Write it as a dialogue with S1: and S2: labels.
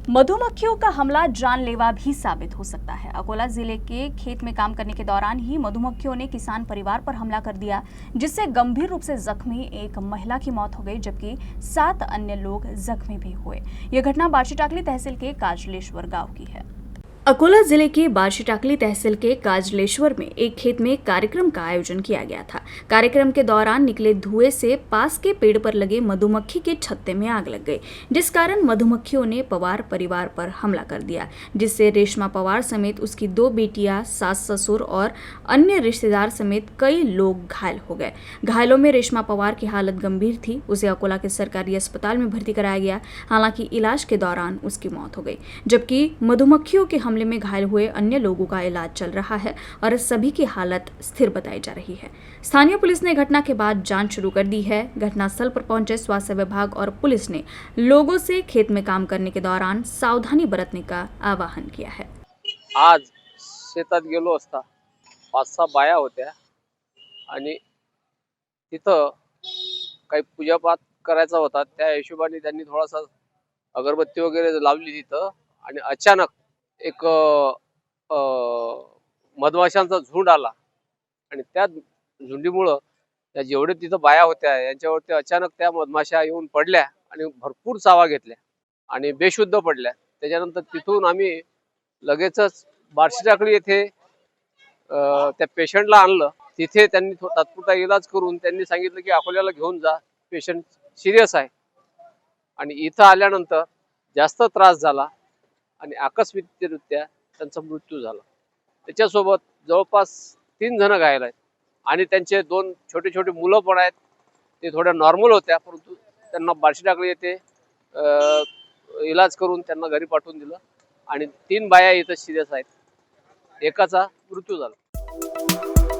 S1: मधुमक्खियों का हमला जानलेवा भी साबित हो सकता है। अकोला जिले के खेत में काम करने के दौरान ही मधुमक्खियों ने किसान परिवार पर हमला कर दिया, जिससे गंभीर रूप से जख्मी एक महिला की मौत हो गई, जबकि 7 अन्य लोग जख्मी भी हुए। यह घटना बार्शीटाकली तहसील के काजलेश्वर गांव की है। अकोला जिले के बार्शीटाकली तहसील के काजलेश्वर में एक खेत में कार्यक्रम का आयोजन किया गया था। कार्यक्रम के दौरान निकले धुएं से पास के पेड़ पर लगे मधुमक्खी के छत्ते में आग लग गई, जिस कारण मधुमक्खियों ने पवार परिवार पर हमला कर दिया, जिससे रेशमा पवार समेत उसकी 2 बेटियां, सास ससुर और अन्य रिश्तेदार समेत कई लोग घायल हो गए। घायलों में रेशमा पवार की हालत गंभीर थी। उसे अकोला के सरकारी अस्पताल में भर्ती कराया गया। हालांकि इलाज के दौरान उसकी मौत हो गई, जबकि मधुमक्खियों के हमले में घायल हुए अन्य लोगों का इलाज चल रहा है और सभी की हालत स्थिर बताई जा रही है। स्थानीय पुलिस ने घटना के बाद जांच शुरू कर दी है। घटनास्थल पर पहुंचे स्वास्थ्य विभाग और पुलिस ने लोगों से खेत में काम करने के दौरान सावधानी बरतने का आवाहन किया है।
S2: आज शेतात गेलो असता 5-6 बाया होत्या आणि तिथं काही पूजापाठ करायचा होता। त्या हिशोबाने त्यांनी थोडासा अगरबत्ती वगैरे लावली तिथं आणि अचानक एक मधमाशांचा झुंड आला आणि त्या झुंडीमुळं त्या जेवढे तिथं बाया होत्या यांच्यावरती अचानक त्या मधमाशा येऊन पडल्या आणि भरपूर चावा घेतल्या आणि बेशुद्ध पडल्या। त्याच्यानंतर तिथून आम्ही लगेचच बार्शीटाकली येथे त्या पेशंटला आणलं। तिथे त्यांनी तात्पुरता इलाज करून त्यांनी सांगितलं की अकोल्याला घेऊन जा, पेशंट सिरियस आहे। आणि इथं आल्यानंतर जास्त त्रास झाला आणि आकस्मिकरित्या त्यांचा मृत्यू झाला। त्याच्यासोबत जवळपास 3 जण घायल आहेत आणि त्यांचे 2 छोटे छोटे मुलं पण आहेत। ते थोड्या नॉर्मल होत्या, परंतु त्यांना बार्शीटाकली येथे इलाज करून त्यांना घरी पाठवून दिलं आणि 3 बाया इथं सिरियस आहेत। एकाचा मृत्यू झाला।